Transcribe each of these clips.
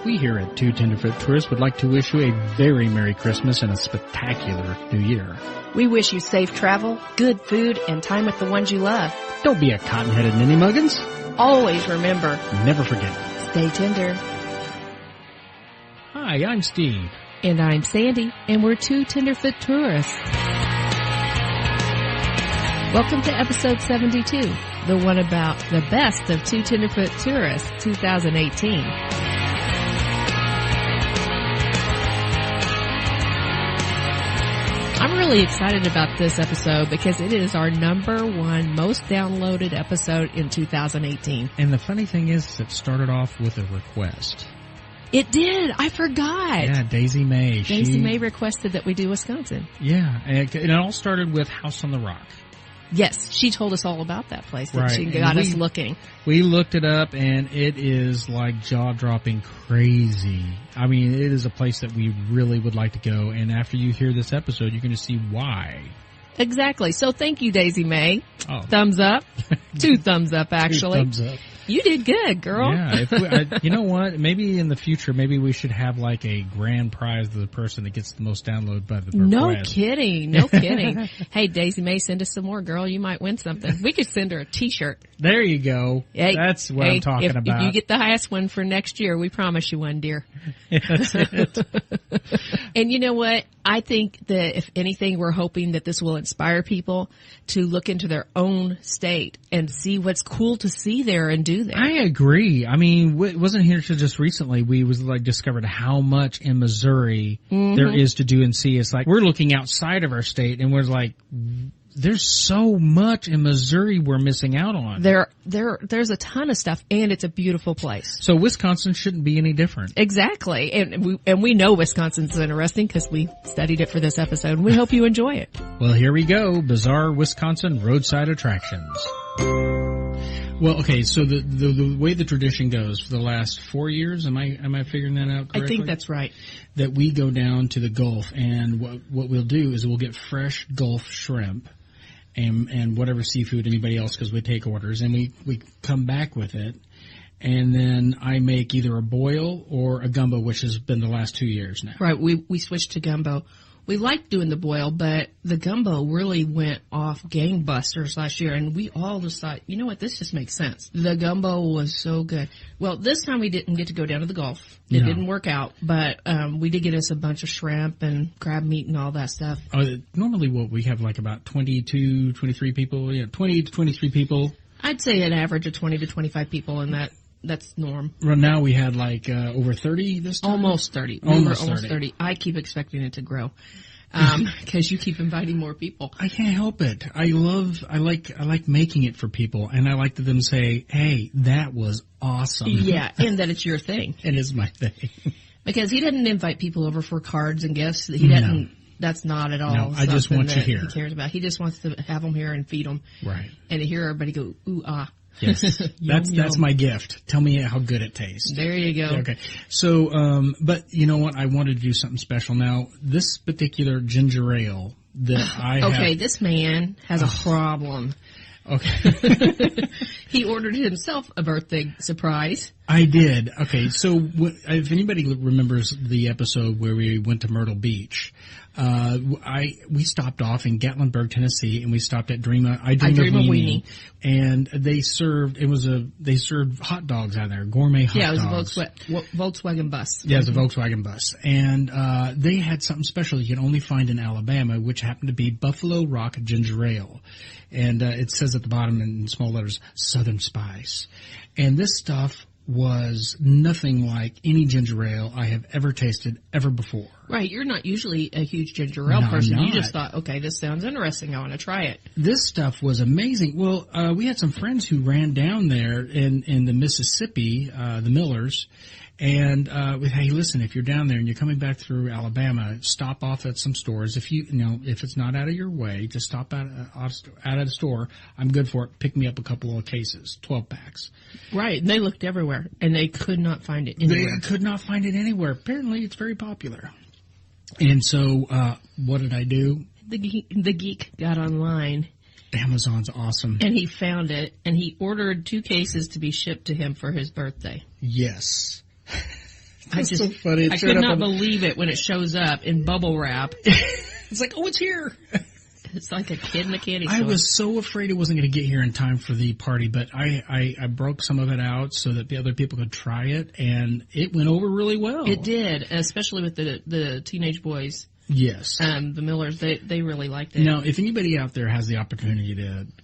We here at Two Tenderfoot Tourists would like to wish you a very Merry Christmas and a spectacular New Year. We wish you safe travel, good food, and time with the ones you love. Don't be a cotton-headed ninny-muggins. Always remember, Never forget. stay tender. Hi, I'm Steve. And I'm Sandy, and we're Two Tenderfoot Tourists. Welcome to episode 72, the one about the best of Two Tenderfoot Tourists 2018. I'm really excited about this episode because it is our number one most downloaded episode in 2018. And the funny thing is, it started off with a request. It did. I forgot. Yeah, Daisy May. Daisy May requested that we do Wisconsin. Yeah, and it all started with House on the Rock. Yes, she told us all about that place. That Right. She got us looking. We looked it up, and it is like jaw-dropping crazy. I mean, it is a place that we really would like to go, and after you hear this episode, you're going to see why. Exactly. So thank you, Daisy May. Oh. Thumbs up. 2 thumbs up, actually. 2 thumbs up. You did good, girl. Yeah. You know what? Maybe in the future, maybe we should have like a grand prize to the person that gets the most download by the request. No kidding. No kidding. Hey, Daisy May, send us some more, girl. You might win something. We could send her a T-shirt. There you go. Hey, That's what I'm talking about. If you get the highest one for next year, we promise you one, dear. That's it. And you know what? I think that if anything, we're hoping that this will inspire people to look into their own state and see what's cool to see there and do there. I agree. I mean, it wasn't here till just recently we was like discovered how much in Missouri there is to do and see. It's like we're looking outside of our state and we're like, there's so much in Missouri we're missing out on. There's a ton of stuff, and it's a beautiful place. So Wisconsin shouldn't be any different. Exactly, and we know Wisconsin's interesting because we studied it for this episode, and we hope you enjoy it. Well, here we go. Bizarre Wisconsin roadside attractions. Well, okay, so the way the tradition goes for the last 4 years, am I figuring that out correctly? I think that's right. That we go down to the Gulf, and what we'll do is we'll get fresh Gulf shrimp and whatever seafood anybody else, because we take orders, and we come back with it, and then I make either a boil or a gumbo, which has been the last 2 years now. Right, we switched to gumbo. We liked doing the boil, but the gumbo really went off gangbusters last year, and we all decided, you know what, this just makes sense. The gumbo was so good. Well, this time we didn't get to go down to the Gulf. It didn't work out, but we did get us a bunch of shrimp and crab meat and all that stuff. Normally we have like about 22, 23 people, 20 to 23 people. I'd say an average of 20 to 25 people, and that's norm. Right now we had like over 30 this time? Almost 30. Almost 30. I keep expecting it to grow. Because you keep inviting more people. I can't help it. I like making it for people, and I like to them say, hey, that was awesome. Yeah, and that it's your thing. It is my thing. Because he didn't invite people over for cards and gifts. He didn't. No. That's not at all. No, I just want you here. He cares about. He just wants to have them here and feed them. Right. And to hear everybody go, ooh, ah. Yes, that's my gift. Tell me how good it tastes. There you go. Okay. So, but you know what? I wanted to do something special. Now, this particular ginger ale that I have. Okay, this man has a problem. Okay. He ordered himself a birthday surprise. I did. Okay, so if anybody remembers the episode where we went to Myrtle Beach, we stopped off in Gatlinburg, Tennessee, and we stopped at I Dream of Weenie. And they served hot dogs out there, gourmet hot dogs. Yeah, it was a Volkswagen bus. Yeah, it was a Volkswagen bus. And they had something special you can only find in Alabama, which happened to be Buffalo Rock Ginger Ale. And it says at the bottom in small letters, Southern Spice. And this stuff was nothing like any ginger ale I have ever tasted ever before. Right, you're not usually a huge ginger ale person. You just thought, okay, this sounds interesting. I want to try it. This stuff was amazing. Well, we had some friends who ran down there in the Mississippi, the Millers, and hey, listen, if you're down there and you're coming back through Alabama, stop off at some stores. If if it's not out of your way, just stop out at a store. I'm good for it. Pick me up a couple of cases, 12 packs. Right, and they looked everywhere, and they could not find it anywhere. They could not find it anywhere. Apparently, it's very popular. And so, what did I do? The geek got online. Amazon's awesome. And he found it, and he ordered 2 cases to be shipped to him for his birthday. Yes. It's so funny. I could not believe it when it shows up in bubble wrap. It's like, oh, it's here. It's like a kid in a candy store. I was so afraid it wasn't going to get here in time for the party, but I broke some of it out so that the other people could try it, and it went over really well. It did, especially with the teenage boys. Yes. The Millers, they really liked it. Now, if anybody out there has the opportunity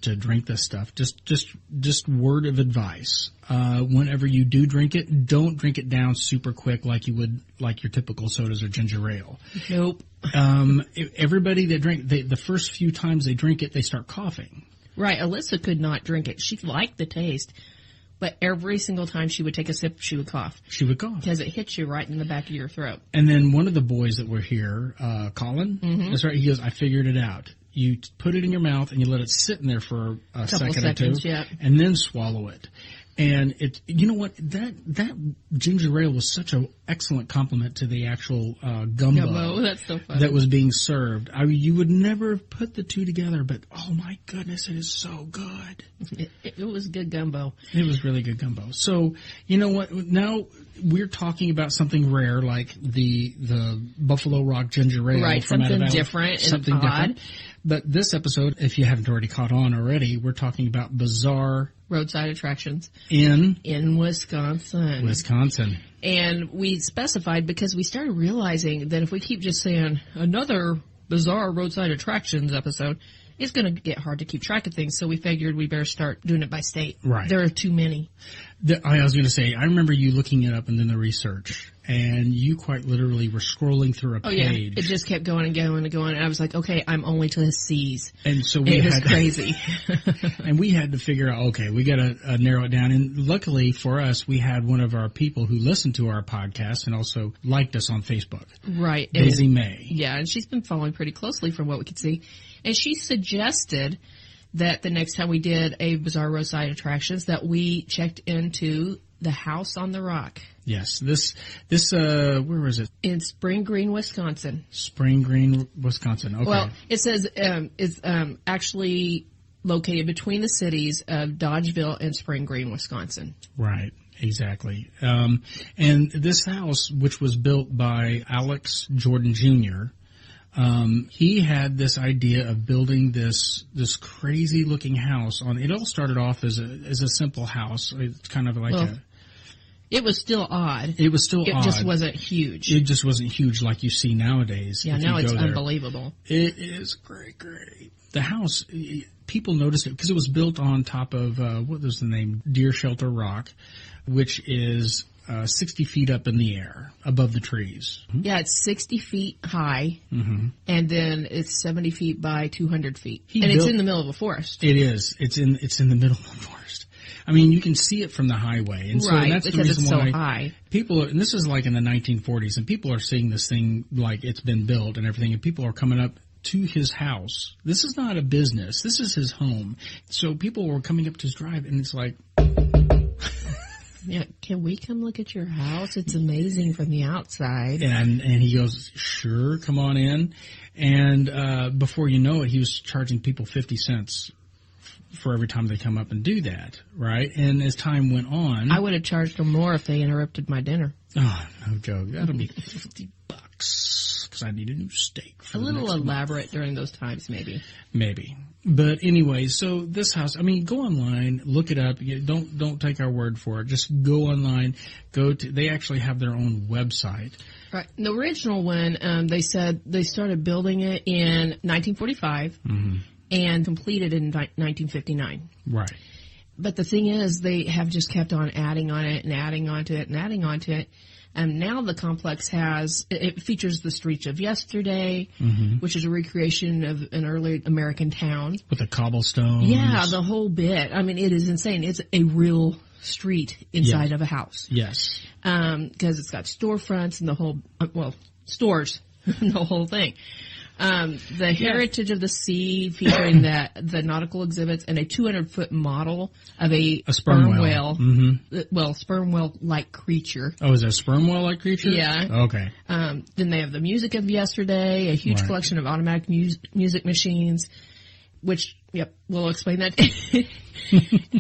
to drink this stuff, just word of advice. Whenever you do drink it, don't drink it down super quick like you would like your typical sodas or ginger ale. Nope. Everybody that the first few times they drink it, they start coughing. Right. Alyssa could not drink it. She liked the taste, but every single time she would take a sip, she would cough. She would cough. Because it hits you right in the back of your throat. And then one of the boys that were here, Colin, that's right, he goes, I figured it out. You put it in your mouth and you let it sit in there for a second or two, and then swallow it. And you know what? That ginger ale was such an excellent compliment to the actual gumbo That's so funny. that was being served. You would never put the two together, but oh my goodness, it is so good. It was good gumbo. It was really good gumbo. So you know what? Now we're talking about something rare, like the Buffalo Rock ginger ale, right? From Something different, something and odd. different. But this episode, if you haven't already caught on already, we're talking about bizarre roadside attractions in Wisconsin. And we specified because we started realizing that if we keep just saying another bizarre roadside attractions episode, it's going to get hard to keep track of things. So we figured we better start doing it by state. Right. There are too many. I was going to say, I remember you looking it up and doing the research, and you quite literally were scrolling through a page. Yeah. It just kept going and going and going. And I was like, okay, I'm only to the C's. And so it was crazy. And we had to figure out, okay, we got to narrow it down. And luckily for us, we had one of our people who listened to our podcast and also liked us on Facebook. Right. Daisy May. Yeah, and she's been following pretty closely from what we could see. And she suggested that the next time we did a bizarre roadside attractions that we checked into the House on the Rock. Yes, this where was it? In Spring Green, Wisconsin. Spring Green, Wisconsin. Okay. Well, it says it's actually located between the cities of Dodgeville and Spring Green, Wisconsin. Right. Exactly. And this house, which was built by Alex Jordan Jr., he had this idea of building this crazy looking house it all started off as a simple house. It's kind of like it was still odd. It was still odd. It just wasn't huge. It just wasn't huge like you see nowadays. Yeah, now it's unbelievable. It is great. The house, people noticed it because it was built on top of, what was the name? Deer Shelter Rock, which is 60 feet up in the air above the trees. Yeah, it's 60 feet high, and then it's 70 feet by 200 feet. It's in the middle of a forest. It is. It's in the middle of the forest. I mean, you can see it from the highway. And so that's the reason it's why so high. People, and this is like in the 1940s, and people are seeing this thing like it's been built and everything, and people are coming up to his house. This is not a business. This is his home. So people were coming up to his drive, and it's like... Yeah, can we come look at your house? It's amazing from the outside. And he goes, sure, come on in. And before you know it, he was charging people 50 cents for every time they come up and do that, right? And as time went on... I would have charged them more if they interrupted my dinner. Oh, no joke. That'll be $50 because I need a new steak. For a little elaborate month. During those times, maybe. Maybe. But anyway, so this house, I mean, go online, look it up. Don't take our word for it. Just go online. They actually have their own website. Right. The original one, they said they started building it in 1945 and completed in 1959. Right. But the thing is, they have just kept on adding on it and adding onto it and adding onto it. And now the complex it features the streets of yesterday, which is a recreation of an early American town. With the cobblestones. Yeah, the whole bit. I mean, it is insane. It's a real street inside of a house. Yes. Because it's got storefronts and the whole, stores, the whole thing. The Heritage of the Sea featuring the nautical exhibits and a 200-foot model of a sperm whale. Well, sperm whale-like creature. Oh, is it a sperm whale-like creature? Yeah. Okay. Then they have the music of yesterday, a huge collection of automatic music machines, which, we'll explain that.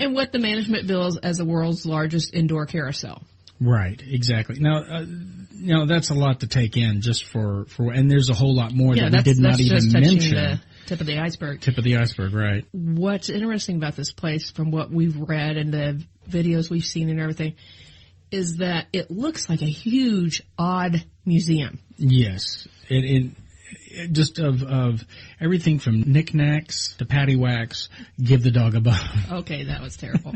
And what the management bills as the world's largest indoor carousel. Right, exactly. Now, that's a lot to take in just for and there's a whole lot more that we did not even just mention. The tip of the iceberg. Tip of the iceberg, right. What's interesting about this place, from what we've read and the videos we've seen and everything, is that it looks like a huge, odd museum. Yes. It just of everything from knickknacks to paddywhacks, give the dog a bone. Okay, that was terrible.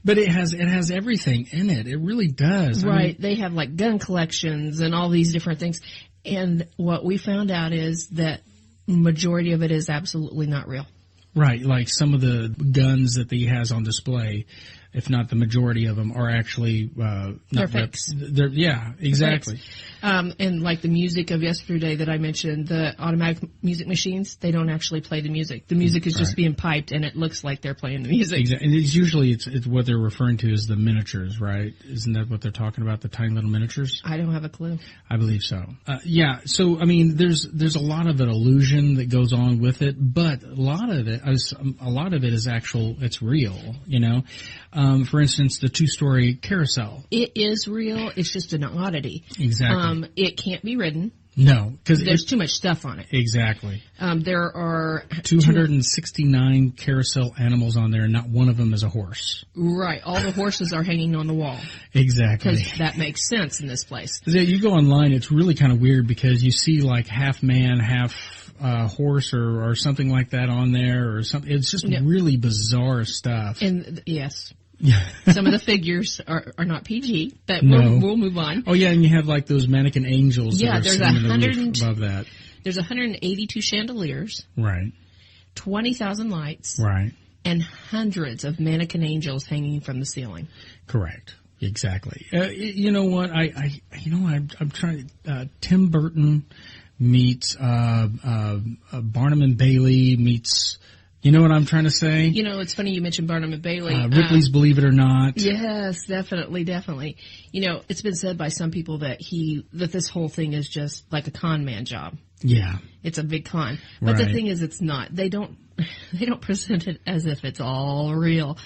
But it has everything in it. It really does. Right. I mean, they have like gun collections and all these different things. And what we found out is that majority of it is absolutely not real. right. Like some of the guns that he has on display, if not the majority of them, are actually They're fakes. Yeah, exactly. Fakes. And like the music of yesterday that I mentioned, the automatic music machines, they don't actually play the music. The music is just being piped, and it looks like they're playing the music. Exactly. And it's usually it's what they're referring to as the miniatures, right? Isn't that what they're talking about? The tiny little miniatures? I don't have a clue. I believe so. Yeah. So I mean, there's a lot of an illusion that goes on with it, but a lot of it is actual. It's real. You know. For instance, the 2-story carousel. It is real. It's just an oddity. Exactly. It can't be ridden. No, because There's too much stuff on it. Exactly. There are 269 carousel animals on there, and not one of them is a horse. Right. All the horses are hanging on the wall. Exactly. Because that makes sense in this place. You go online, it's really kind of weird because you see like half man, half horse or something like that on there or something. It's just really bizarre stuff. And yes. Some of the figures are not PG, but we'll move on. Oh yeah, and you have like those mannequin angels. Yeah, that are above that. There's 182 chandeliers. Right. 20,000 lights. Right. And hundreds of mannequin angels hanging from the ceiling. Correct. Exactly. You know what? I'm trying. Tim Burton meets Barnum and Bailey meets. You know what I'm trying to say? You know, it's funny you mentioned Barnum and Bailey. Ripley's Believe It or Not. Yes, definitely. You know, it's been said by some people that this whole thing is just like a con man job. Yeah. It's a big con. But the thing is, it's not. They don't present it as if it's all real.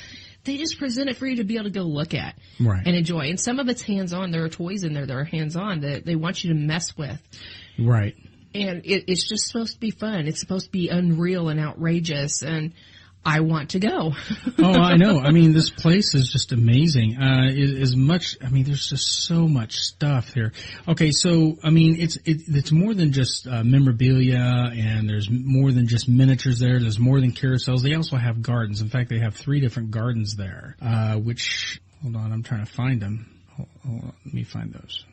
They just present it for you to be able to go look at and enjoy. And some of it's hands-on. There are toys in there that are hands-on that they want you to mess with. Right. And it's just supposed to be fun. It's supposed to be unreal and outrageous, and I want to go. Oh, I know. I mean, this place is just amazing. There's just so much stuff here. Okay, so, I mean, it's more than just memorabilia, and there's more than just miniatures there. There's more than carousels. They also have gardens. In fact, they have 3 different gardens there, hold on, I'm trying to find them. Hold on, let me find those.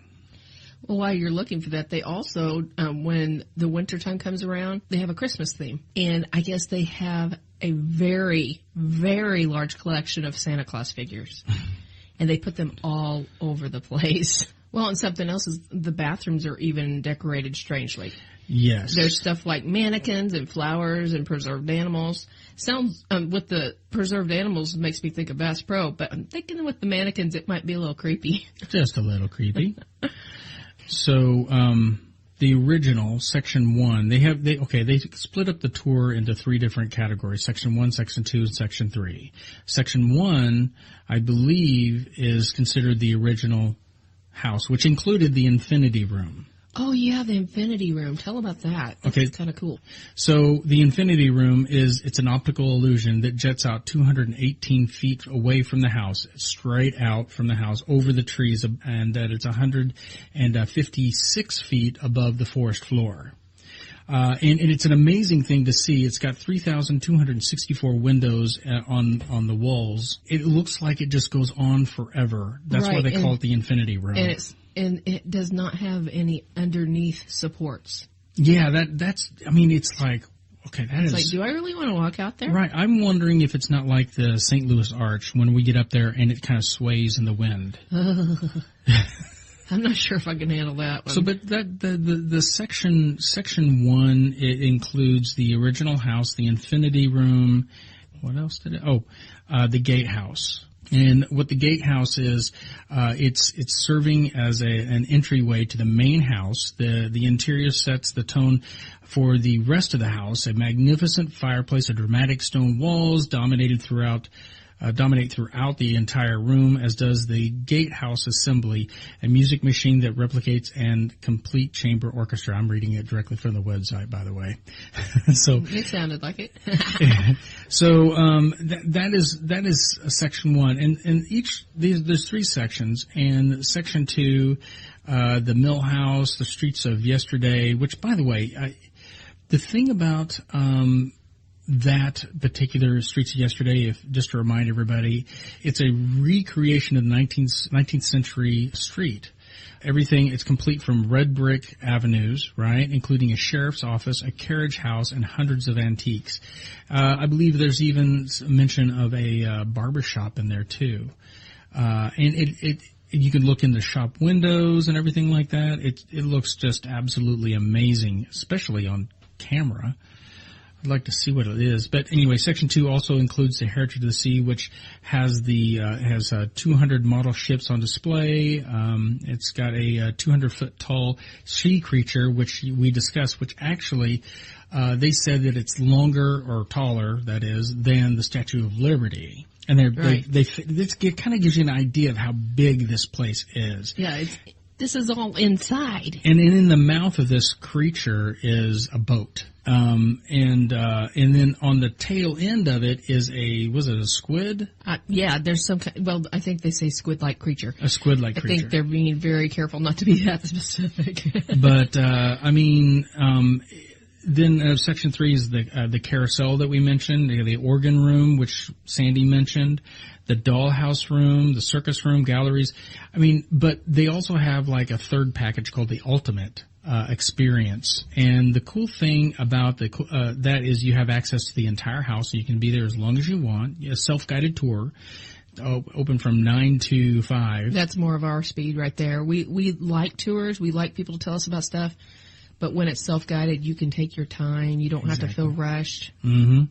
Well, while you're looking for that, they also, when the winter time comes around, they have a Christmas theme. And I guess they have a very, very large collection of Santa Claus figures. And they put them all over the place. Well, and something else is the bathrooms are even decorated strangely. Yes. There's stuff like mannequins and flowers and preserved animals. Sounds, with the preserved animals makes me think of Bass Pro, but I'm thinking with the mannequins it might be a little creepy. Just a little creepy. So, the original, Section 1, they split up the tour into 3 different categories, Section 1, Section 2, and Section 3. Section 1, I believe, is considered the original house, which included the Infinity Room. Oh, yeah, the Infinity Room. Tell about that. That's kind of cool. So the Infinity Room it's an optical illusion that jets out 218 feet away from the house, straight out from the house, over the trees, and that it's 156 feet above the forest floor. And it's an amazing thing to see. It's got 3,264 windows on the walls. It looks like it just goes on forever. That's why they call it the Infinity Room. And it does not have any underneath supports. Yeah, it's like, okay, it's like, do I really want to walk out there? Right. I'm wondering if it's not like the St. Louis Arch when we get up there and it kind of sways in the wind. I'm not sure if I can handle that one. So, but the section 1, it includes the original house, the Infinity Room. What else did it? The gatehouse. And what the gatehouse is, it's serving as an entryway to the main house. The interior sets the tone for the rest of the house. A magnificent fireplace, a dramatic stone walls dominated throughout dominate throughout the entire room, as does the Gatehouse Assembly, a music machine that replicates and complete chamber orchestra. I'm reading it directly from the website, by the way. So it sounded like it. So that is section 1, and there's 3 sections, and section 2, the Mill House, the Streets of Yesterday. Which, by the way, the thing about that particular Streets of Yesterday, just to remind everybody, it's a recreation of the 19th century street. Everything, it's complete from red brick avenues, right, including a sheriff's office, a carriage house, and hundreds of antiques. I believe there's even mention of a barber shop in there, too. And you can look in the shop windows and everything like that. It looks just absolutely amazing, especially on camera. I'd like to see what it is. But anyway, Section 2 also includes the Heritage of the Sea, which has 200 model ships on display. It's got a 200-foot tall sea creature, which we discussed, which actually they said that it's longer or taller, that is, than the Statue of Liberty. And this kind of gives you an idea of how big this place is. Yeah, this is all inside. And in the mouth of this creature is a boat. And then on the tail end of it is was it a squid? Yeah, there's some kind, well, I think they say squid-like creature. A squid-like creature. I think they're being very careful not to be that specific. But, then Section 3 is the carousel that we mentioned, the organ room, which Sandy mentioned, the dollhouse room, the circus room, galleries. But they also have like a third package called the Ultimate experience. And the cool thing about that is you have access to the entire house, so you can be there as long as you want. A self-guided tour. Open from 9 to 5. That's more of our speed right there. We like tours. We like people to tell us about stuff. But when it's self-guided, you can take your time. You don't have to feel rushed. Mm-hmm.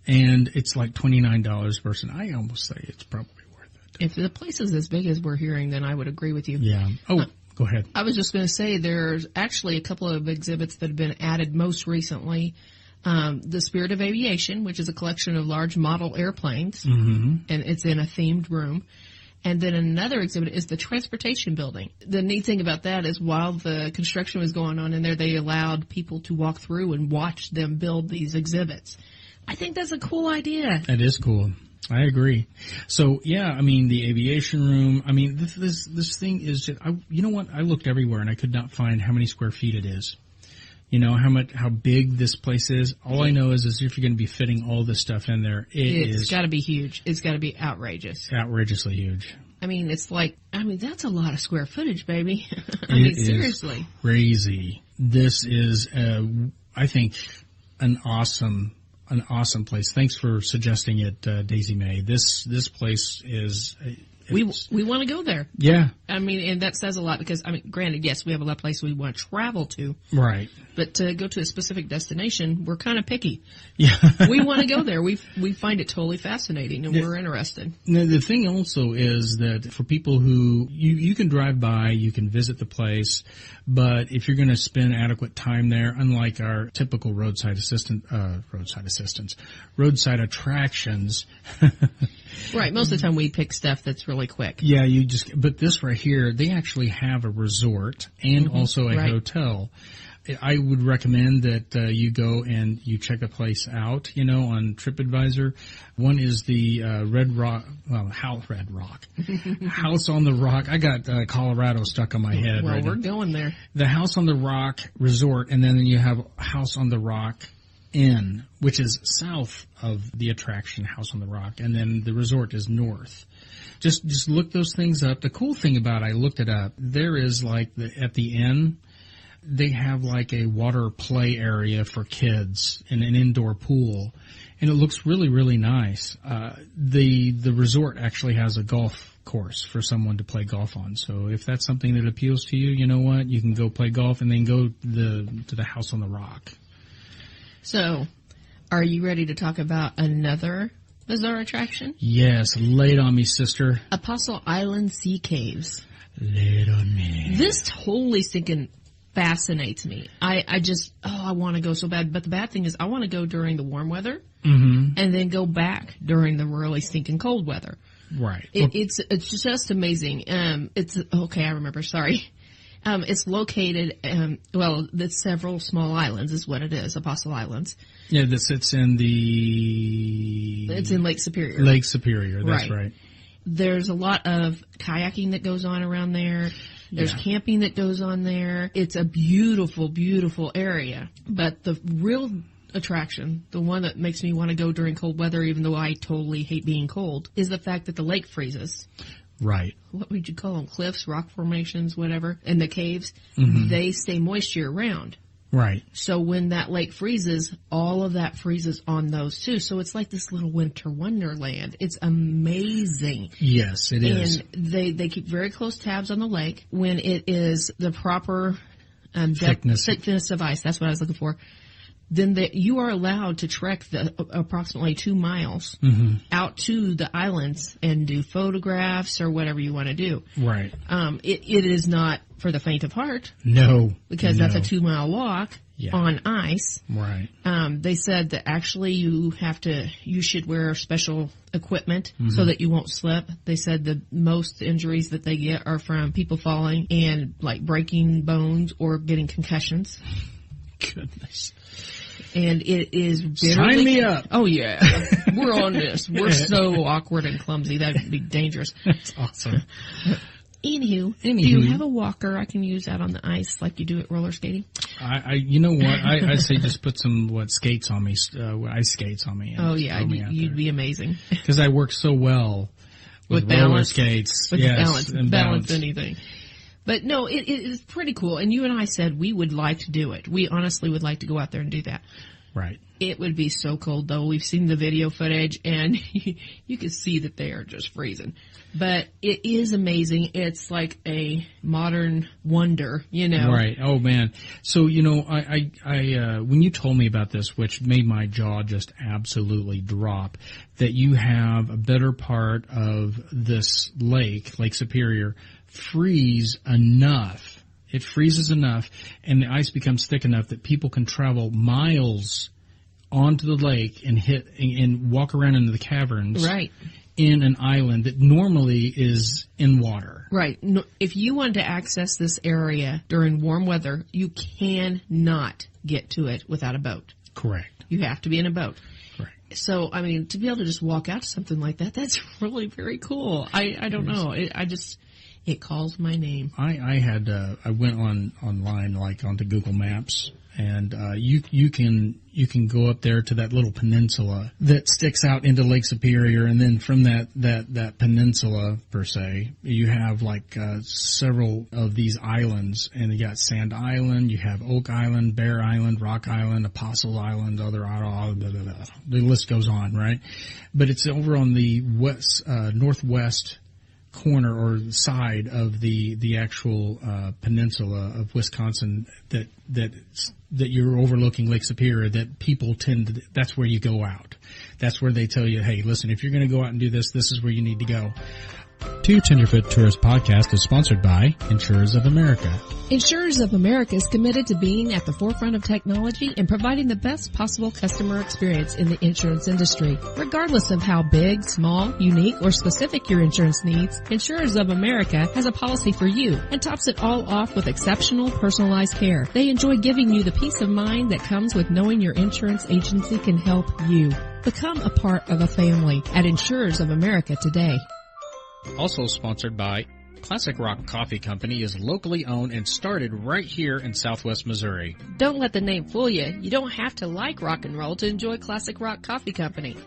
And it's like $29 a person. I almost say it's probably worth it. If the place is as big as we're hearing, then I would agree with you. Yeah. Oh, go ahead. I was just going to say there's actually a couple of exhibits that have been added most recently. The Spirit of Aviation, which is a collection of large model airplanes, and it's in a themed room. And then another exhibit is the Transportation Building. The neat thing about that is while the construction was going on in there, they allowed people to walk through and watch them build these exhibits. I think that's a cool idea. That is cool. I agree. So, yeah, the aviation room, this thing is just, you know what? I looked everywhere and I could not find how many square feet it is. You know, how big this place is. All I know is if you're going to be fitting all this stuff in there, it's got to be huge. It's got to be outrageous. Outrageously huge. It's like, that's a lot of square footage, baby. Seriously. Is crazy. This is, I think, an awesome place. Thanks for suggesting it, Daisy Mae. This place is... We want to go there. Yeah. And that says a lot because, granted, yes, we have a lot of places we want to travel to. Right. But to go to a specific destination, we're kind of picky. Yeah. We want to go there. We find it totally fascinating, and we're interested. Now, the thing also is that for people who, you can drive by, you can visit the place, but if you're going to spend adequate time there, unlike our typical roadside attractions. Right. Most of the time we pick stuff that's really quick. Yeah, but this right here, they actually have a resort and also a hotel. I would recommend that you go and you check a place out, on TripAdvisor. One is the House on the Rock. I got Colorado stuck on my head. Well, right we're now. going there. The House on the Rock Resort, and then you have House on the Rock Inn, which is south of the attraction House on the Rock, and then the resort is north. Just look those things up. The cool thing about I looked it up, there is at the inn, they have like a water play area for kids and an indoor pool, and it looks really, really nice. The resort actually has a golf course for someone to play golf on. So if that's something that appeals to you, you know what? You can go play golf and then go to the House on the Rock. So, are you ready to talk about another bizarre attraction? Yes, lay it on me, sister. Apostle Island Sea Caves. Lay it on me. This totally stinking fascinates me. I want to go so bad. But the bad thing is I want to go during the warm weather and then go back during the really stinking cold weather. Right. It's just amazing. I remember. Sorry. It's located, there's several small islands is what it is, Apostle Islands. Yeah, it's in Lake Superior. Lake Superior, that's right. There's a lot of kayaking that goes on around there. There's camping that goes on there. It's a beautiful, beautiful area. But the real attraction, the one that makes me want to go during cold weather, even though I totally hate being cold, is the fact that the lake freezes. Right. What would you call them? Cliffs, rock formations, whatever, and the caves, they stay moist year round. Right. So when that lake freezes, all of that freezes on those too. So it's like this little winter wonderland. It's amazing. Yes, it is. And they keep very close tabs on the lake when it is the proper thickness of ice. That's what I was looking for. Then you are allowed to trek the approximately 2 miles out to the islands and do photographs or whatever you want to do. Right. It is not for the faint of heart. No. Because that's a 2-mile walk on ice. Right. They said that actually you should wear special equipment so that you won't slip. They said the most injuries that they get are from people falling and like breaking bones or getting concussions. Goodness. And it is Sign me up. Oh, yeah. We're on this. We're so awkward and clumsy. That would be dangerous. That's awesome. Anywho, do you have a walker I can use out on the ice like you do at roller skating? You know what? I say just put some, skates on me, ice skates on me. Oh, yeah. You'd be amazing. Because I work so well with roller skates. With balance anything. But no, it is pretty cool. And you and I said we would like to do it. We honestly would like to go out there and do that. Right. It would be so cold, though. We've seen the video footage, and you can see that they are just freezing. But it is amazing. It's like a modern wonder, you know. Right. Oh, man. So, you know, I when you told me about this, which made my jaw just absolutely drop, that you have a better part of this lake, Lake Superior, freeze enough. It freezes enough, and the ice becomes thick enough that people can travel miles onto the lake and walk around into the caverns. Right. In an island that normally is in water. Right. No, if you want to access this area during warm weather, you cannot get to it without a boat. Correct. You have to be in a boat. Correct. So, I mean, to be able to just walk out to something like that, that's really very cool. I don't know. It calls my name. I went online, like onto Google Maps, and you can go up there to that little peninsula that sticks out into Lake Superior, and then from that peninsula per se, you have like several of these islands, and you got Sand Island, you have Oak Island, Bear Island, Rock Island, Apostle Island, the list goes on, right? But it's over on the northwest corner or side of the actual peninsula of Wisconsin that you're overlooking Lake Superior, that people that's where you go out. That's where they tell you, hey, listen, if you're going to go out and do this is where you need to go. Two Tenderfoot Tourist Podcast is sponsored by Insurers of America. Insurers of America is committed to being at the forefront of technology and providing the best possible customer experience in the insurance industry. Regardless of how big, small, unique, or specific your insurance needs, Insurers of America has a policy for you and tops it all off with exceptional personalized care. They enjoy giving you the peace of mind that comes with knowing your insurance agency can help you. Become a part of a family at Insurers of America today. Also sponsored by Classic Rock Coffee Company is locally owned and started right here in Southwest Missouri. Don't let the name fool you. You don't have to like rock and roll to enjoy Classic Rock Coffee Company.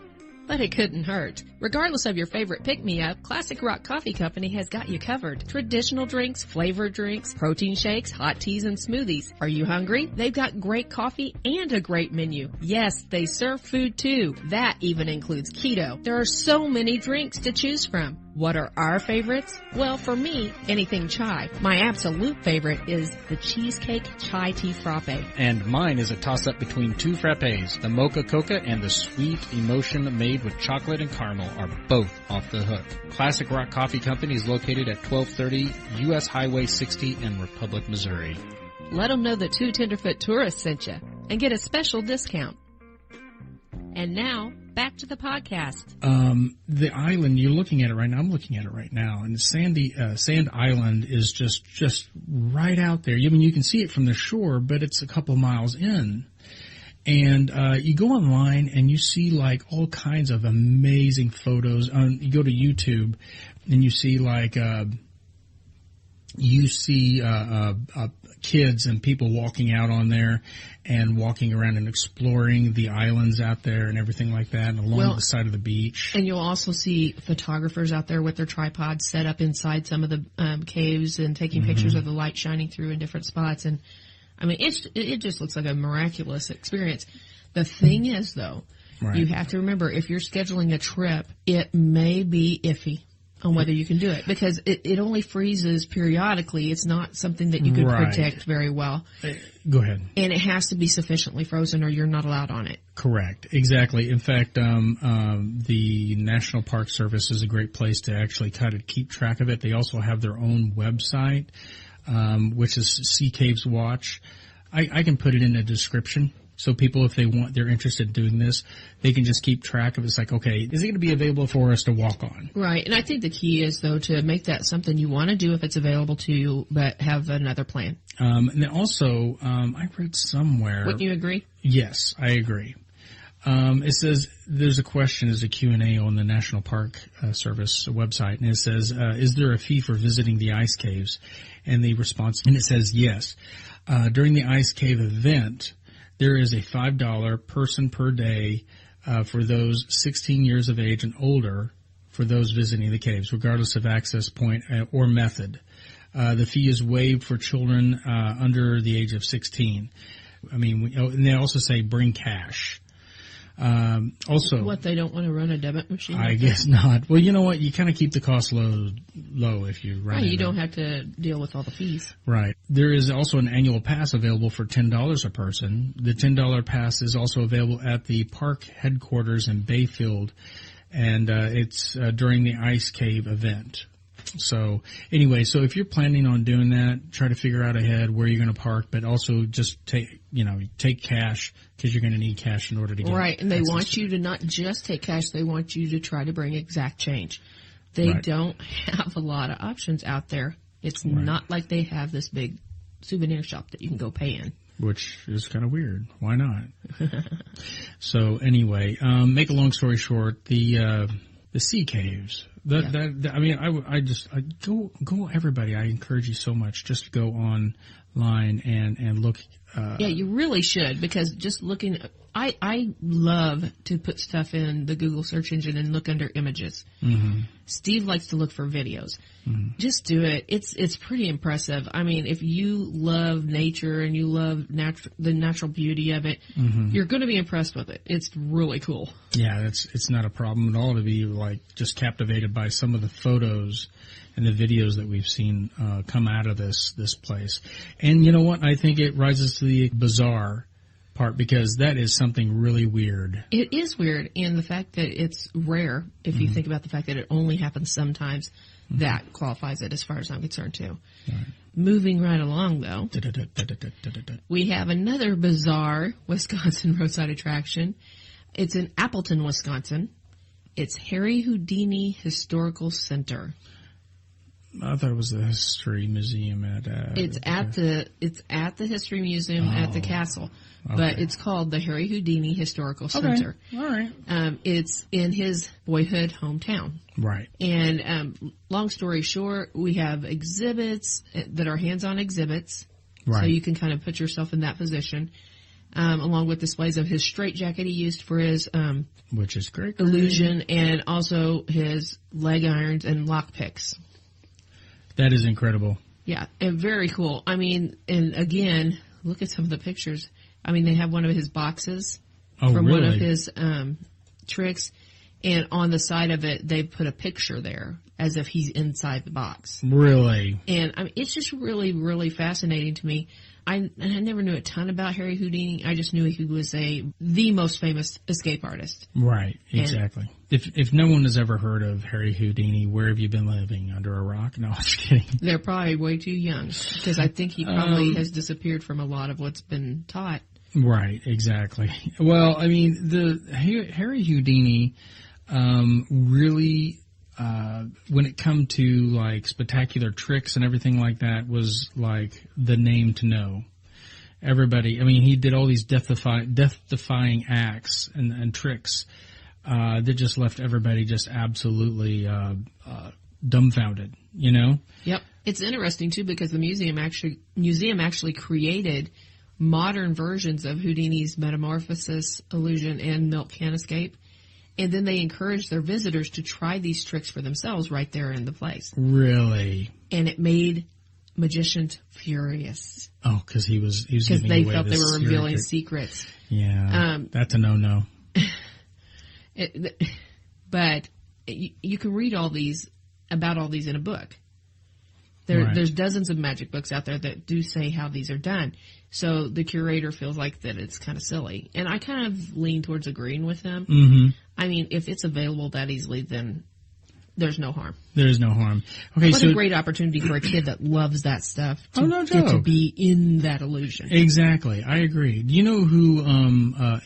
But it couldn't hurt. Regardless of your favorite pick-me-up, Classic Rock Coffee Company has got you covered. Traditional drinks, flavored drinks, protein shakes, hot teas, and smoothies. Are you hungry? They've got great coffee and a great menu. Yes, they serve food too. That even includes keto. There are so many drinks to choose from. What are our favorites? Well, for me, anything chai. My absolute favorite is the Cheesecake Chai Tea Frappe. And mine is a toss-up between two frappes. The Mocha Coca and the Sweet Emotion made with chocolate and caramel are both off the hook. Classic Rock Coffee Company is located at 1230 U.S. Highway 60 in Republic, Missouri. Let them know that 2 Tenderfoot tourists sent you and get a special discount. And now, back to the podcast. The island, you're looking at it right now. I'm looking at it right now. And Sand Island is just right out there. I mean, you can see it from the shore, but it's a couple miles in. And you go online and you see like all kinds of amazing photos. You go to YouTube and you see like kids and people walking out on there and walking around and exploring the islands out there and everything like that, and along the side of the beach. And you'll also see photographers out there with their tripods set up inside some of the caves and taking pictures of the light shining through in different spots. And I mean, it just looks like a miraculous experience. The thing is, though, you have to remember, if you're scheduling a trip, it may be iffy on whether you can do it, because it only freezes periodically. It's not something that you could protect very well. Go ahead. And it has to be sufficiently frozen or you're not allowed on it. Correct. Exactly. In fact, the National Park Service is a great place to actually kind of keep track of it. They also have their own website, which is Sea Caves Watch. I can put it in the description. So people, if they're interested in doing this, they can just keep track of it. It's like, okay, is it going to be available for us to walk on? Right. And I think the key is, though, to make that something you want to do if it's available to you, but have another plan. And then also, I read somewhere. Wouldn't you agree? Yes, I agree. It says, there's a question, there's a Q&A on the National Park Service website, and it says, is there a fee for visiting the ice caves? And the response, and it says yes. During the ice cave event, there is a $5 person per day for those 16 years of age and older for those visiting the caves, regardless of access point or method. The fee is waived for children under the age of 16. I mean, and they also say bring cash. Also, what, they don't want to run a debit machine? I guess not. Well, you know what? You kind of keep the cost low if you run it. You don't have to deal with all the fees. Right. There is also an annual pass available for $10 a person. The $10 pass is also available at the park headquarters in Bayfield, and it's during the Ice Cave event. So anyway, so if you're planning on doing that, try to figure out ahead where you're going to park, but also just take cash, because you're going to need cash in order to get right. And they want you to not just take cash; they want you to try to bring exact change. They don't have a lot of options out there. It's not like they have this big souvenir shop that you can go pay in. Which is kind of weird. Why not? So anyway, make a long story short, the sea caves. Go everybody. I encourage you so much. Just go online and look. Yeah, you really should, because just looking, I love to put stuff in the Google search engine and look under images. Mm-hmm. Steve likes to look for videos. Mm-hmm. Just do it. It's pretty impressive. I mean, if you love nature and you love the natural beauty of it, you're going to be impressed with it. It's really cool. Yeah, it's not a problem at all to be like just captivated by some of the photos and the videos that we've seen come out of this place. And you know what? I think it rises to the bizarre part, because that is something really weird. It is weird, and the fact that it's rare, if you think about the fact that it only happens sometimes, that qualifies it as far as I'm concerned too. Right. Moving right along, though, we have another bizarre Wisconsin roadside attraction. It's in Appleton, Wisconsin. It's Harry Houdini Historical Center. I thought it was the History Museum at. It's at the History Museum at the castle, but it's called the Harry Houdini Historical Center. All right. It's in his boyhood hometown. Right. And long story short, we have exhibits that are hands-on exhibits, so you can kind of put yourself in that position, along with displays of his straitjacket he used for his which is great illusion, and also his leg irons and lockpicks. That is incredible. Yeah, and very cool. I mean, and again, look at some of the pictures. I mean, they have one of his boxes from one of his tricks, And on the side of it, they put a picture there as if he's inside the box. Really? And I mean, it's just really, really fascinating to me. I never knew a ton about Harry Houdini. I just knew he was the most famous escape artist. Right, exactly. If no one has ever heard of Harry Houdini, where have you been living? Under a rock? No, I'm just kidding. They're probably way too young, because I think he probably has disappeared from a lot of what's been taught. Right, exactly. Well, I mean, the Harry Houdini really, when it come to like spectacular tricks and everything like that, was like the name to know. Everybody, I mean, he did all these death-defying acts and tricks that just left everybody just absolutely dumbfounded. You know? Yep. It's interesting too, because the museum actually created modern versions of Houdini's metamorphosis, illusion, and milk can escape. And then they encouraged their visitors to try these tricks for themselves right there in the place. Really? And it made magicians furious. Oh, because he was because they felt they were revealing secrets. Yeah, that's a no-no. But you can read about all these in a book. There's dozens of magic books out there that do say how these are done. So the curator feels like that it's kind of silly. And I kind of lean towards agreeing with him. Mm-hmm. I mean, if it's available that easily, then there's no harm. There is no harm. Okay, what a great opportunity for a kid that loves that stuff to get to be in that illusion. Exactly. I agree. Do you know who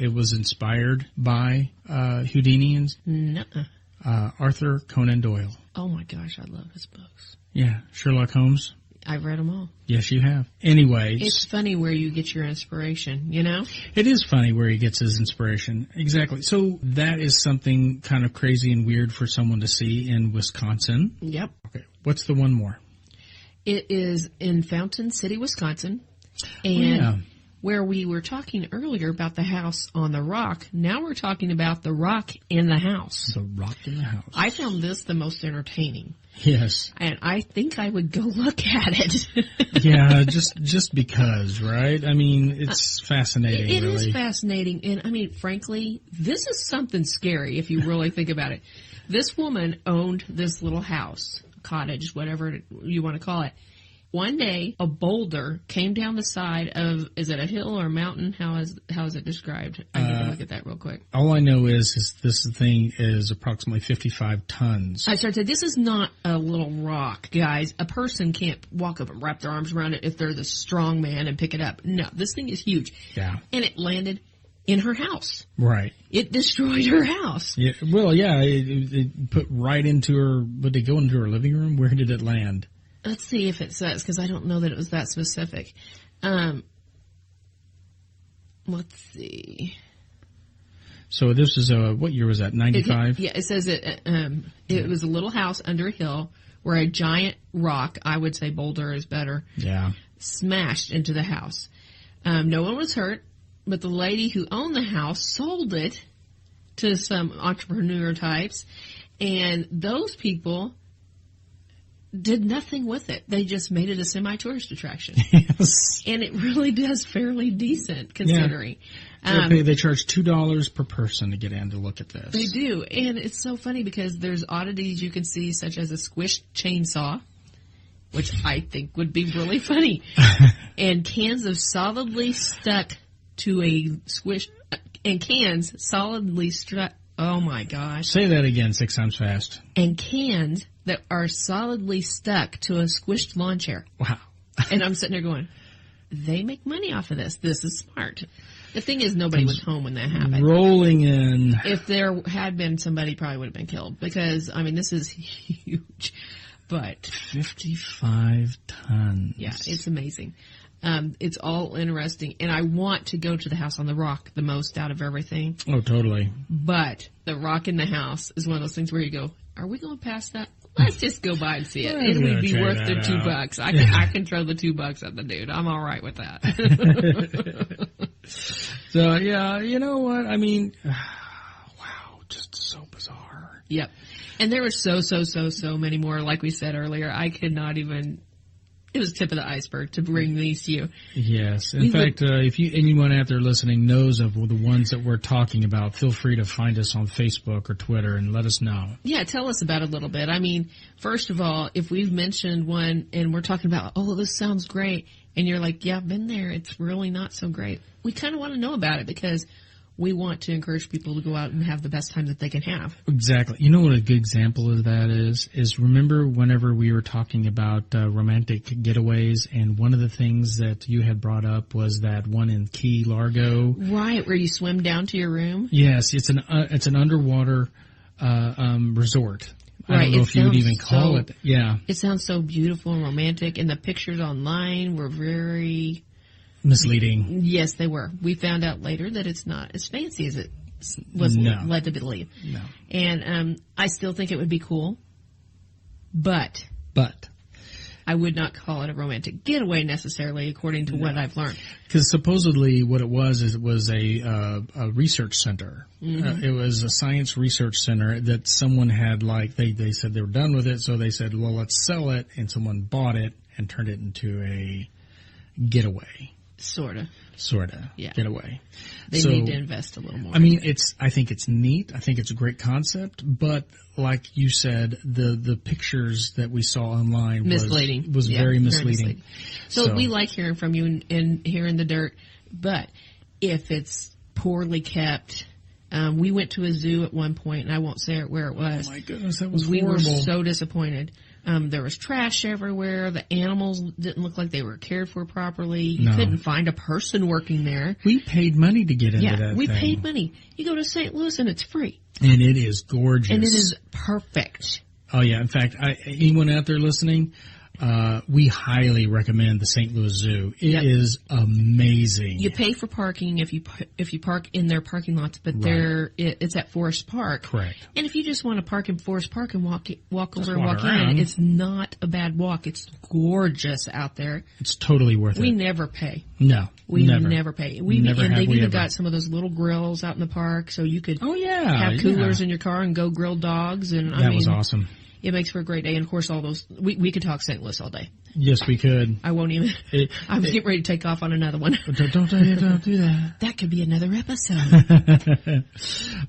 it was inspired by, Houdinians? Nuh-uh. Arthur Conan Doyle. Oh my gosh, I love his books. Yeah, Sherlock Holmes. I've read them all. Yes, you have. Anyway. It's funny where you get your inspiration, you know? It is funny where he gets his inspiration. Exactly. So that is something kind of crazy and weird for someone to see in Wisconsin. Yep. Okay. What's the one more? It is in Fountain City, Wisconsin. And where we were talking earlier about the house on the rock, now we're talking about the rock in the house. The rock in the house. I found this the most entertaining. Yes. And I think I would go look at it. Yeah, just because, right? I mean, it's fascinating, It really. is fascinating. And, I mean, frankly, this is something scary if you really think about it. This woman owned this little house, cottage, whatever you want to call it. One day, a boulder came down the side of, is it a hill or a mountain? How is it described? I need to look at that real quick. All I know is this thing is approximately 55 tons. I started to say, this is not a little rock, guys. A person can't walk up and wrap their arms around it if they're the strong man and pick it up. No, this thing is huge. Yeah. And it landed in her house. Right. It destroyed her house. Yeah. Well, yeah, it put right into her, would it go into her living room? Where did it land? Let's see if it says, because I don't know that it was that specific. Let's see. So this is what year was that? 95? Yeah, it says it was a little house under a hill where a giant rock, I would say boulder is better, smashed into the house. No one was hurt, but the lady who owned the house sold it to some entrepreneur types, and those people did nothing with it. They just made it a semi-tourist attraction. Yes. And it really does fairly decent, considering. Yeah. They charge $2 per person to get in to look at this. They do. And it's so funny because there's oddities you can see, such as a squished chainsaw, which I think would be really funny, and cans of solidly stuck to a squish, and cans solidly struck. Oh my gosh. Say that again 6 times fast. And cans that are solidly stuck to a squished lawn chair. Wow. And I'm sitting there going, they make money off of this. This is smart. The thing is, nobody was home when that happened. Rolling in. If there had been, somebody probably would have been killed. Because, I mean, this is huge. But 55 tons. Yeah, it's amazing. It's all interesting. And I want to go to the house on the rock the most out of everything. Oh, totally. But the rock in the house is one of those things where you go, are we going past that? Let's just go by and see it. It would be worth the $2. I can throw the $2 at the dude. I'm all right with that. So, yeah, you know what? I mean, wow, just so bizarre. Yep. And there were so many more. Like we said earlier, I could not even It was tip of the iceberg to bring these to you. Yes. In fact, if anyone out there listening knows of the ones that we're talking about, feel free to find us on Facebook or Twitter and let us know. Yeah, tell us about it a little bit. I mean, first of all, if we've mentioned one and we're talking about, oh, this sounds great, and you're like, yeah, I've been there, it's really not so great, we kind of want to know about it because we want to encourage people to go out and have the best time that they can have. Exactly. You know what a good example of that is remember whenever we were talking about romantic getaways, and one of the things that you had brought up was that one in Key Largo. Right, where you swim down to your room? Yes, it's an underwater resort. Right, I don't know if you would even call it. Yeah. It sounds so beautiful and romantic, and the pictures online were very misleading. Yes, they were. We found out later that it's not as fancy as it was led to believe. No. And I still think it would be cool, but I would not call it a romantic getaway necessarily, according to what I've learned. Because supposedly what it was a research center. Mm-hmm. It was a science research center that someone had, like, they said they were done with it, so they said, well, let's sell it, and someone bought it and turned it into a getaway. Sorta. Yeah. Getaway. They need to invest a little more. I mean, I think it's neat. I think it's a great concept, but like you said, the pictures that we saw online was very misleading. So we like hearing from you and hearing the dirt, but if it's poorly kept, we went to a zoo at one point, and I won't say where it was. Oh my goodness, that was horrible. We were so disappointed. There was trash everywhere. The animals didn't look like they were cared for properly. You couldn't find a person working there. We paid money to get into that thing. We paid money. You go to St. Louis and it's free. And it is gorgeous. And it is perfect. Oh, yeah. In fact, anyone out there listening, we highly recommend the St. Louis Zoo. It is amazing. You pay for parking if you park in their parking lots, but it's at Forest Park. Correct. And if you just want to park in Forest Park and walk over and walk around. in, it's not a bad walk. It's gorgeous out there. It's totally worth it. We never pay. No, we never pay. They've even ever. got some of those little grills out in the park, so you could have coolers in your car and go grill dogs. And that was awesome. It makes for a great day, and of course, all those we could talk St. Louis all day. Yes, we could. I won't even. I'm getting ready to take off on another one. Don't do that. That could be another episode.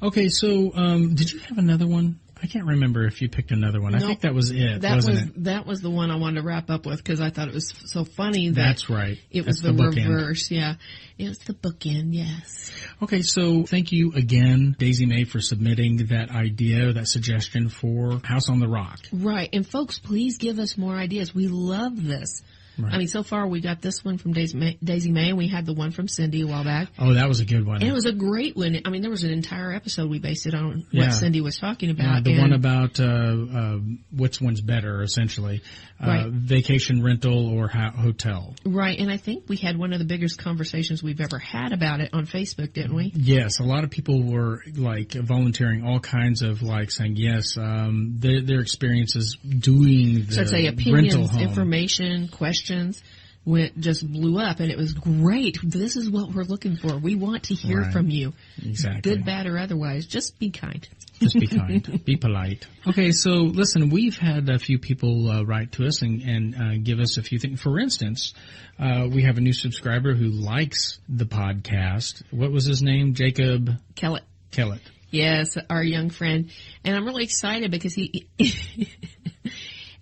Okay, so did you have another one? I can't remember if you picked another one. I think that was it, wasn't it? That was the one I wanted to wrap up with because I thought it was so funny. That's right. It was the reverse. Yeah, it was the bookend. Yes. Okay, so thank you again, Daisy Mae, for submitting that idea, that suggestion for House on the Rock. Right, and folks, please give us more ideas. We love this. Right. I mean, so far we got this one from Daisy Mae, and we had the one from Cindy a while back. Oh, that was a good one. And it was a great one. I mean, there was an entire episode we based it on what Cindy was talking about. Yeah, the one about which one's better, essentially. Vacation rental or hotel. Right, and I think we had one of the biggest conversations we've ever had about it on Facebook, didn't we? Yes, a lot of people were, like, volunteering all kinds of, like, saying, yes, their experiences doing the opinions, rental home. Information, questions. Just blew up, and it was great. This is what we're looking for. We want to hear from you. Exactly. Good, bad, or otherwise. Just be kind. Just be kind. Be polite. Okay, so listen, we've had a few people write to us and give us a few things. For instance, we have a new subscriber who likes the podcast. What was his name? Jacob? Kellett. Yes, our young friend. And I'm really excited because he...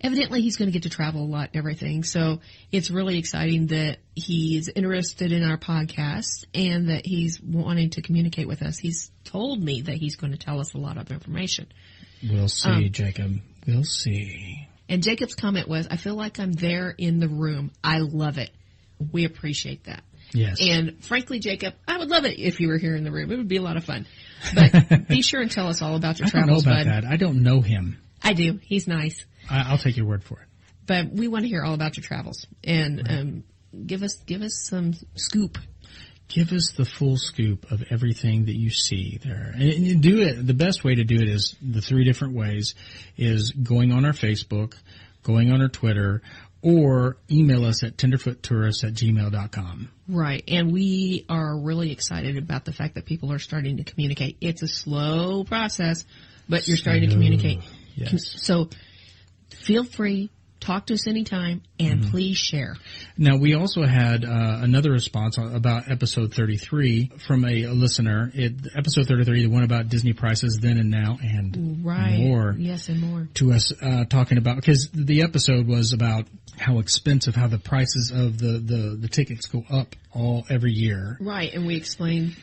Evidently, he's going to get to travel a lot and everything, so it's really exciting that he's interested in our podcast and that he's wanting to communicate with us. He's told me that he's going to tell us a lot of information. We'll see, Jacob. We'll see. And Jacob's comment was, I feel like I'm there in the room. I love it. We appreciate that. Yes. And frankly, Jacob, I would love it if you were here in the room. It would be a lot of fun. But be sure and tell us all about your travels, bud. I don't know about that. I don't know him. I do. He's nice. I'll take your word for it. But we want to hear all about your travels, and give us some scoop. Give us the full scoop of everything that you see there, and you do it. The best way to do it is the 3 different ways: is going on our Facebook, going on our Twitter, or email us at tenderfoottourists@gmail.com. Right, and we are really excited about the fact that people are starting to communicate. It's a slow process, but you're starting to communicate. Yes. So feel free, talk to us anytime, and please share. Now, we also had another response about episode 33 from a listener. Episode 33, the one about Disney prices then and now, and more. Yes, and more. To us talking about, because the episode was about how expensive, how the prices of the tickets go up every year. Right, and we explained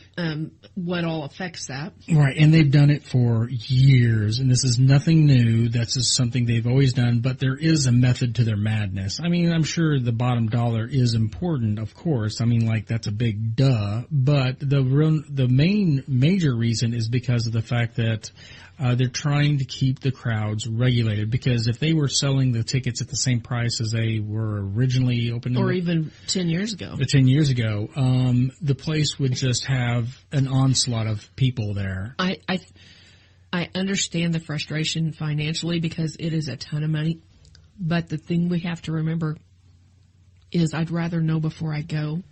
what all affects that. Right, and they've done it for years, and this is nothing new. That's just something they've always done, but there is a method to their madness. I mean, I'm sure the bottom dollar is important, of course. I mean, like, that's a big duh, but the main major reason is because of the fact that they're trying to keep the crowds regulated, because if they were selling the tickets at the same price as they were originally opening, or even 10 years ago, the place would just have an onslaught of people there. I understand the frustration financially because it is a ton of money, but the thing we have to remember is I'd rather know before I go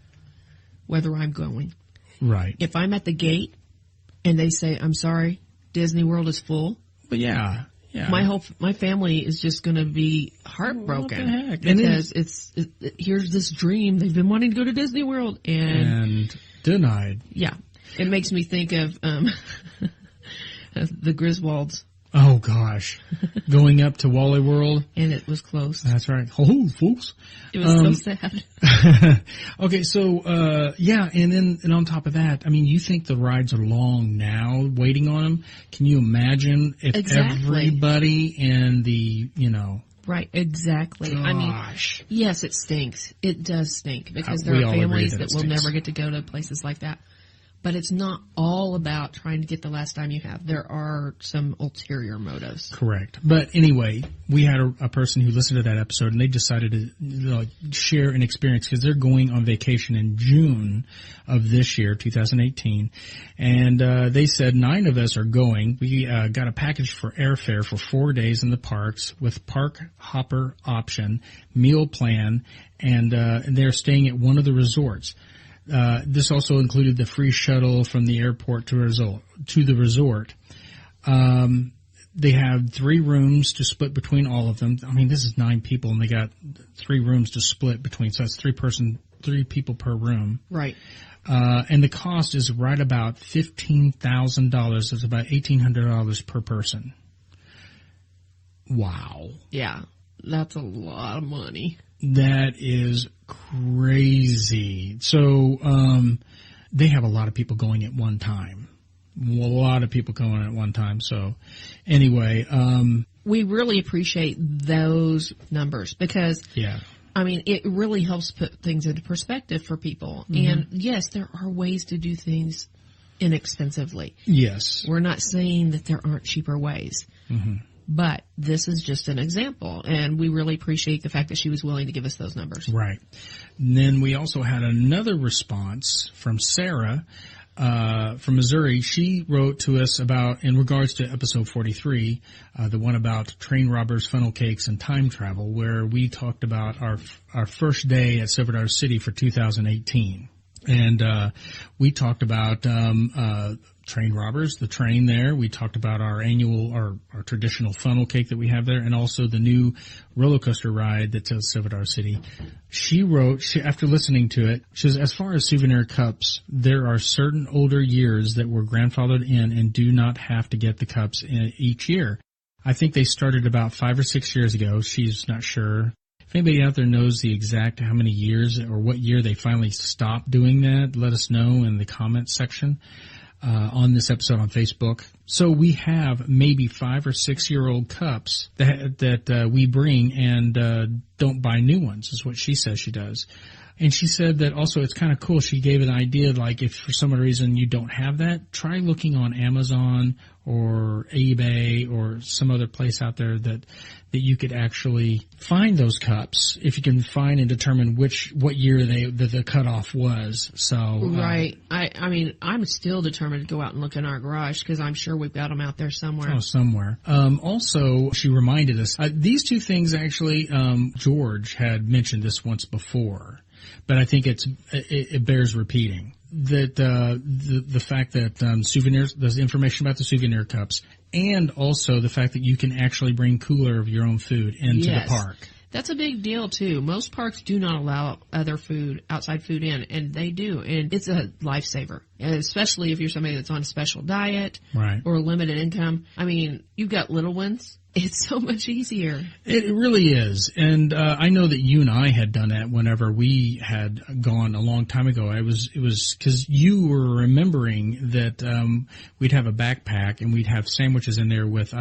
whether I'm going. Right. If I'm at the gate and they say, I'm sorry, Disney World is full. But yeah. My family is just going to be heartbroken. What the heck? Because here's this dream. They've been wanting to go to Disney World and denied. Yeah. It makes me think of the Griswolds. Oh gosh. Going up to Wally World. And it was closed. That's right. Oh, folks. It was so sad. Okay, so, and on top of that, I mean, you think the rides are long now, waiting on them? Can you imagine if everybody in the, Right, exactly. Gosh. I mean, yes, it stinks. It does stink because there are families that will never get to go to places like that. But it's not all about trying to get the last time you have. There are some ulterior motives. Correct. But anyway, we had a person who listened to that episode, and they decided to share an experience because they're going on vacation in June of this year, 2018. And they said 9 of us are going. We got a package for airfare for 4 days in the parks with park hopper option, meal plan, and they're staying at one of the resorts. This also included the free shuttle from the airport to the resort. They had 3 rooms to split between all of them. I mean, this is 9 people, and they got 3 rooms to split between. So that's 3 people per room. Right. And the cost is right about $15,000. It's about $1,800 per person. Wow. Yeah, that's a lot of money. That is crazy. So, they have a lot of people going at one time. A lot of people going at one time. So, anyway, we really appreciate those numbers because, I mean, it really helps put things into perspective for people. Mm-hmm. And yes, there are ways to do things inexpensively. Yes. We're not saying that there aren't cheaper ways. Mm-hmm. But this is just an example, and we really appreciate the fact that she was willing to give us those numbers. Right. And then we also had another response from Sarah from Missouri. She wrote to us about, in regards to episode 43, the one about train robbers, funnel cakes, and time travel, where we talked about our first day at Silver Dollar City for 2018. And we talked about train robbers, the train there. We talked about our traditional funnel cake that we have there, and also the new roller coaster ride that's at Silver Dollar City. She wrote, after listening to it, she says, as far as souvenir cups, there are certain older years that were grandfathered in and do not have to get the cups each year. I think they started about 5 or 6 years ago. She's not sure. If anybody out there knows the exact how many years or what year they finally stopped doing that, let us know in the comments section on this episode on Facebook. So we have maybe 5 or 6 year old cups that we bring and don't buy new ones, is what she says she does. And she said that also it's kind of cool. She gave an idea, like if for some reason you don't have that, try looking on Amazon or eBay or some other place out there that you could actually find those cups if you can find and determine what year the cutoff was. So right. I mean, I'm still determined to go out and look in our garage because I'm sure we've got them out there somewhere. Oh, somewhere. Also, she reminded us these 2 things actually. George had mentioned this once before, but I think it bears repeating. That the fact that souvenirs, there's information about the souvenir cups, and also the fact that you can actually bring cooler of your own food into the park. That's a big deal too. Most parks do not allow other food, outside food in, and they do. And it's a lifesaver, and especially if you're somebody that's on a special diet Right. or limited income. I mean, you've got little ones. It's so much easier. It really is. And I know that you and I had done that whenever we had gone a long time ago. It was because you were remembering that we'd have a backpack and we'd have sandwiches in there with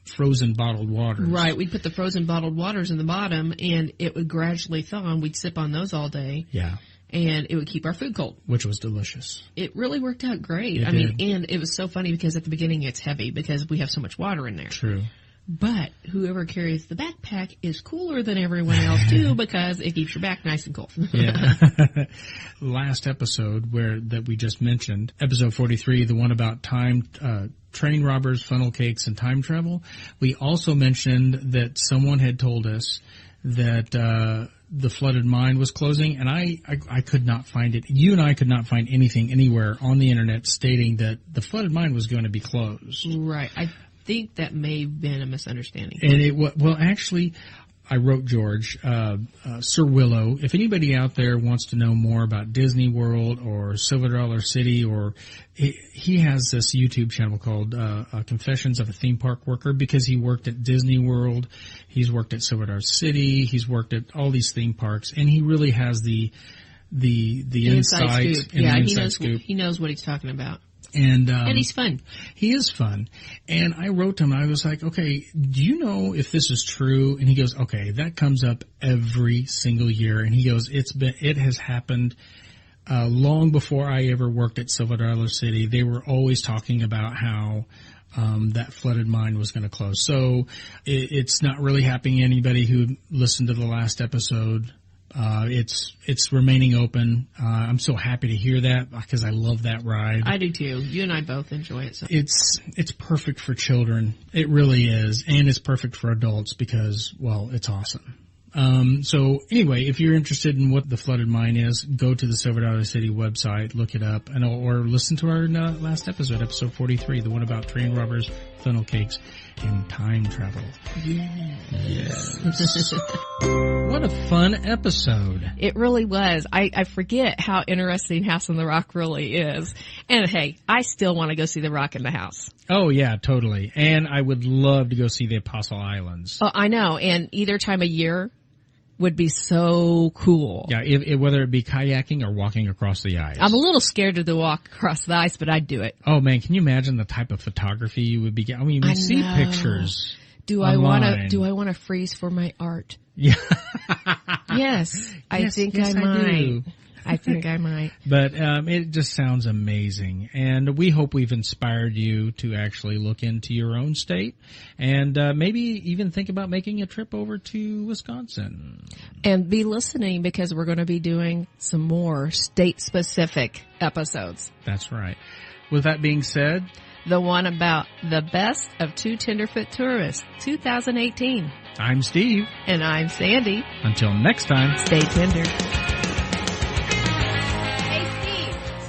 frozen bottled waters. Right. We'd put the frozen bottled waters in the bottom, and it would gradually thaw, and we'd sip on those all day. Yeah. And it would keep our food cold. Which was delicious. It really worked out great. It mean, did. and it was so funny because at the beginning it's heavy because we have so much water in there. True. But whoever carries the backpack is cooler than everyone else too because it keeps your back nice and cool. Yeah. Last episode that we just mentioned, episode 43, the one about train robbers, funnel cakes, and time travel. We also mentioned that someone had told us that the flooded mine was closing, and I could not find it. You and I could not find anything anywhere on the internet stating that the flooded mine was going to be closed. Right. I think that may have been a misunderstanding. And actually, I wrote George, Sir Willow. If anybody out there wants to know more about Disney World or Silver Dollar City, or he has this YouTube channel called Confessions of a Theme Park Worker, because he worked at Disney World, he's worked at Silver Dollar City, he's worked at all these theme parks, and he really has the insight scoop. and Yeah, the he inside knows scoop. he knows what he's talking about. And he's fun. He is fun. And I wrote to him, I was like, okay, do you know if this is true? And he goes, okay, that comes up every single year. And he goes, it has happened long before I ever worked at Silver Dollar City. They were always talking about how that flooded mine was going to close. So it's not really happening. Anybody who listened to the last episode, it's remaining open. I'm so happy to hear that because I love that ride. I do too. You and I both enjoy it. So. It's perfect for children. It really is. And it's perfect for adults because, well, it's awesome. So anyway, if you're interested in what the flooded mine is, go to the Silver Dollar City website, look it up, or listen to our last episode, episode 43, the one about train robbers, funnel cakes, and time travel. Yes. What a fun episode. It really was. I forget how interesting House on the Rock really is. And hey, I still want to go see the Rock in the House. Oh yeah, totally. And I would love to go see the Apostle Islands. Oh, I know. And either time of year would be so cool. Yeah, whether it be kayaking or walking across the ice. I'm a little scared to walk across the ice, but I'd do it. Oh man, can you imagine the type of photography you would be getting? I mean, you see pictures. Do I want to freeze for my art? Yeah. Yes, I think I might. I think I might. But it just sounds amazing. And we hope we've inspired you to actually look into your own state and maybe even think about making a trip over to Wisconsin. And be listening because we're going to be doing some more state-specific episodes. That's right. With that being said, the one about the best of Two Tenderfoot Tourists, 2018. I'm Steve. And I'm Sandy. Until next time, stay tender.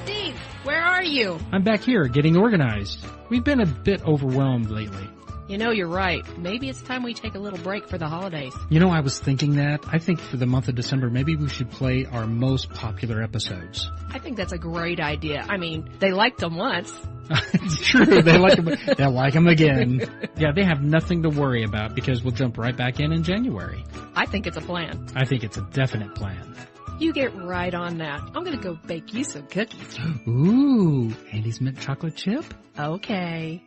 Steve, where are you? I'm back here getting organized. We've been a bit overwhelmed lately. You know, you're right. Maybe it's time we take a little break for the holidays. You know, I was thinking that. I think for the month of December, maybe we should play our most popular episodes. I think that's a great idea. I mean, they liked them once. It's true. They like them. They'll like them again. Yeah, they have nothing to worry about because we'll jump right back in January. I think it's a plan. I think it's a definite plan. You get right on that. I'm going to go bake you some cookies. Ooh, Andy's mint chocolate chip? Okay.